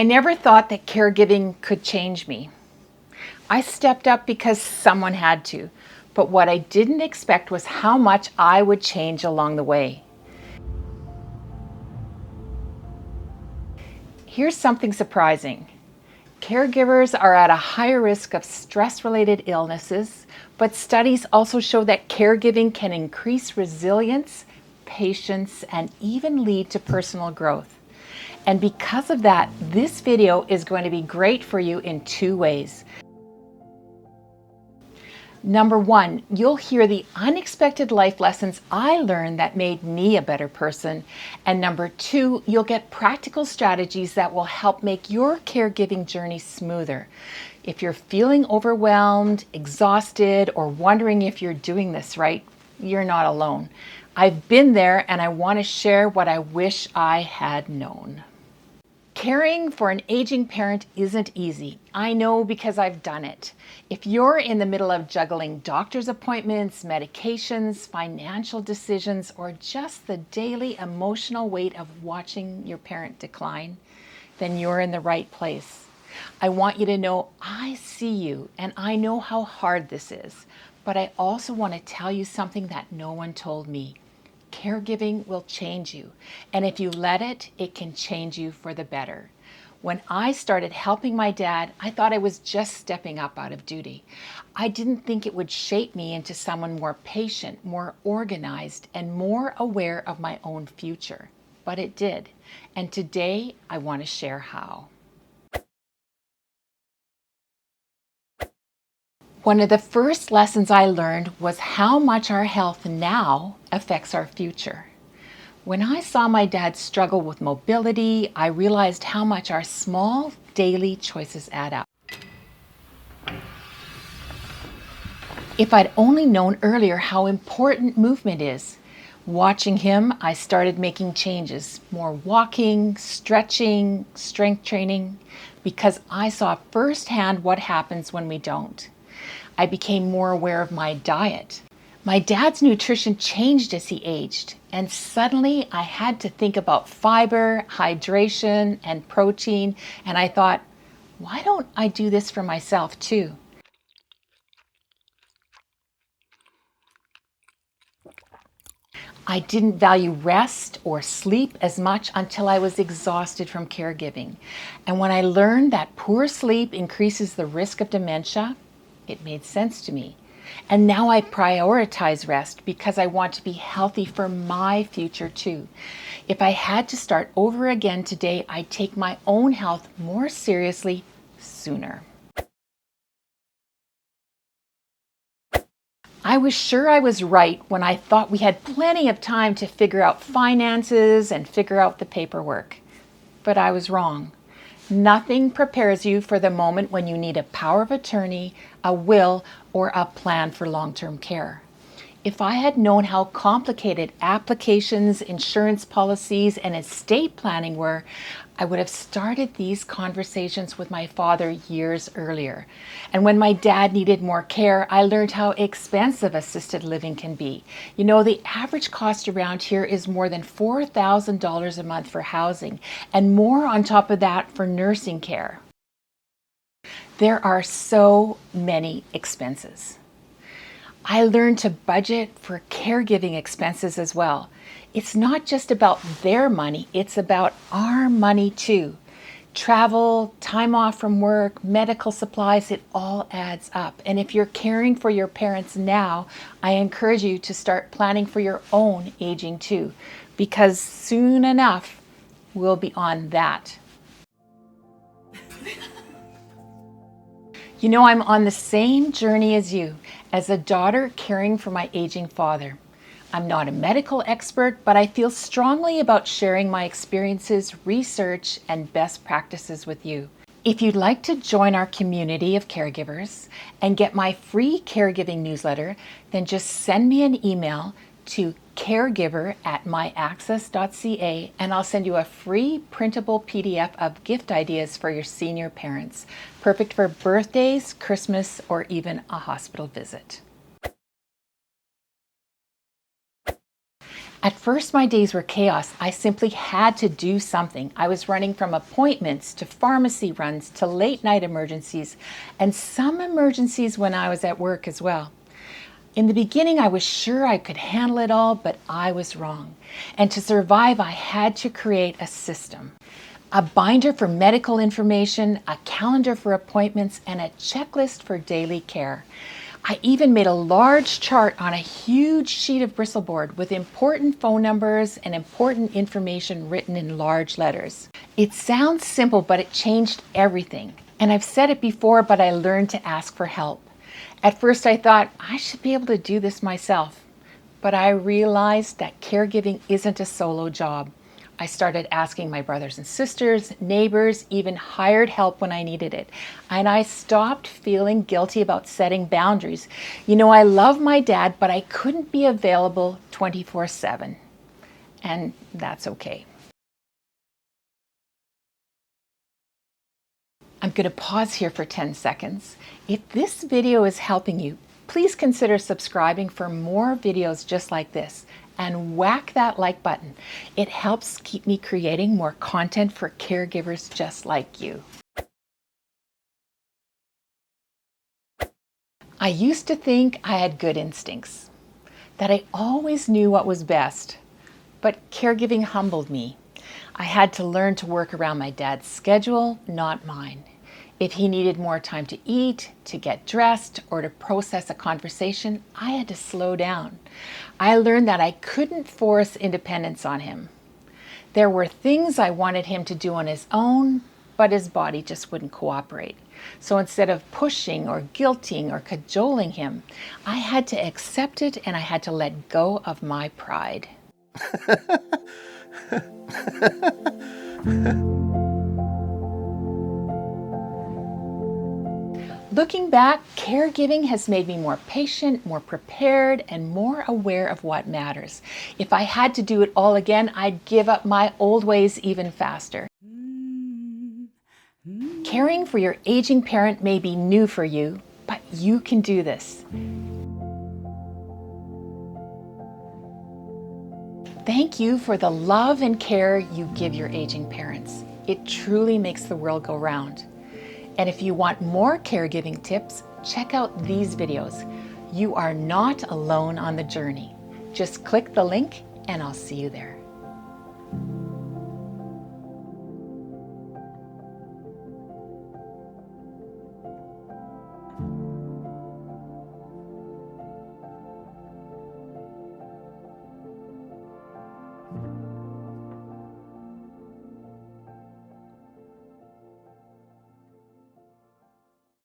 I never thought that caregiving could change me. I stepped up because someone had to, but what I didn't expect was how much I would change along the way. Here's something surprising. Caregivers are at a higher risk of stress-related illnesses, but studies also show that caregiving can increase resilience, patience, and even lead to personal growth. And because of that, this video is going to be great for you in two ways. Number one, you'll hear the unexpected life lessons I learned that made me a better person. And number two, you'll get practical strategies that will help make your caregiving journey smoother. If you're feeling overwhelmed, exhausted, or wondering if you're doing this right, you're not alone. I've been there and I want to share what I wish I had known. Caring for an aging parent isn't easy. I know because I've done it. If you're in the middle of juggling doctor's appointments, medications, financial decisions, or just the daily emotional weight of watching your parent decline, then you're in the right place. I want you to know I see you and I know how hard this is, but I also want to tell you something that no one told me. Caregiving will change you, and if you let it, it can change you for the better. When I started helping my dad, I thought I was just stepping up out of duty. I didn't think it would shape me into someone more patient, more organized, and more aware of my own future. But it did, and today I want to share how. One of the first lessons I learned was how much our health now affects our future. When I saw my dad struggle with mobility, I realized how much our small daily choices add up. If I'd only known earlier how important movement is, watching him, I started making changes, more walking, stretching, strength training, because I saw firsthand what happens when we don't. I became more aware of my diet. My dad's nutrition changed as he aged, and suddenly I had to think about fiber, hydration, and protein, and I thought, why don't I do this for myself too? I didn't value rest or sleep as much until I was exhausted from caregiving. And when I learned that poor sleep increases the risk of dementia, it made sense to me. And now I prioritize rest because I want to be healthy for my future too. If I had to start over again today, I'd take my own health more seriously sooner. I was sure I was right when I thought we had plenty of time to figure out finances and figure out the paperwork. But I was wrong. Nothing prepares you for the moment when you need a power of attorney, a will, or a plan for long-term care. If I had known how complicated applications, insurance policies, and estate planning were, I would have started these conversations with my father years earlier. And when my dad needed more care, I learned how expensive assisted living can be. You know, the average cost around here is more than $4,000 a month for housing, and more on top of that for nursing care. There are so many expenses. I learned to budget for caregiving expenses as well. It's not just about their money, it's about our money too. Travel, time off from work, medical supplies, it all adds up. And if you're caring for your parents now, I encourage you to start planning for your own aging too, because soon enough, we'll be on that. You know, I'm on the same journey as you, as a daughter caring for my aging father. I'm not a medical expert, but I feel strongly about sharing my experiences, research, and best practices with you. If you'd like to join our community of caregivers and get my free caregiving newsletter, then just send me an email to caregiver@myaccess.ca and I'll send you a free printable PDF of gift ideas for your senior parents, perfect for birthdays, Christmas, or even a hospital visit. At first, my days were chaos. I simply had to do something. I was running from appointments to pharmacy runs to late night emergencies, and some emergencies when I was at work as well. In the beginning, I was sure I could handle it all, but I was wrong. And to survive, I had to create a system. A binder for medical information, a calendar for appointments, and a checklist for daily care. I even made a large chart on a huge sheet of bristleboard with important phone numbers and important information written in large letters. It sounds simple, but it changed everything. And I've said it before, but I learned to ask for help. At first I thought I should be able to do this myself, but I realized that caregiving isn't a solo job. I started asking my brothers and sisters, neighbors, even hired help when I needed it. And I stopped feeling guilty about setting boundaries. You know, I love my dad, but I couldn't be available 24/7. And that's okay. I'm going to pause here for 10 seconds. If this video is helping you, please consider subscribing for more videos just like this. And whack that like button. It helps keep me creating more content for caregivers just like you. I used to think I had good instincts, that I always knew what was best, but caregiving humbled me. I had to learn to work around my dad's schedule, not mine. If he needed more time to eat, to get dressed, or to process a conversation, I had to slow down. I learned that I couldn't force independence on him. There were things I wanted him to do on his own, but his body just wouldn't cooperate. So instead of pushing or guilting or cajoling him, I had to accept it and I had to let go of my pride. Looking back, caregiving has made me more patient, more prepared, and more aware of what matters. If I had to do it all again, I'd give up my old ways even faster. Caring for your aging parent may be new for you, but you can do this. Thank you for the love and care you give your aging parents. It truly makes the world go round. And if you want more caregiving tips, check out these videos. You are not alone on the journey. Just click the link and I'll see you there.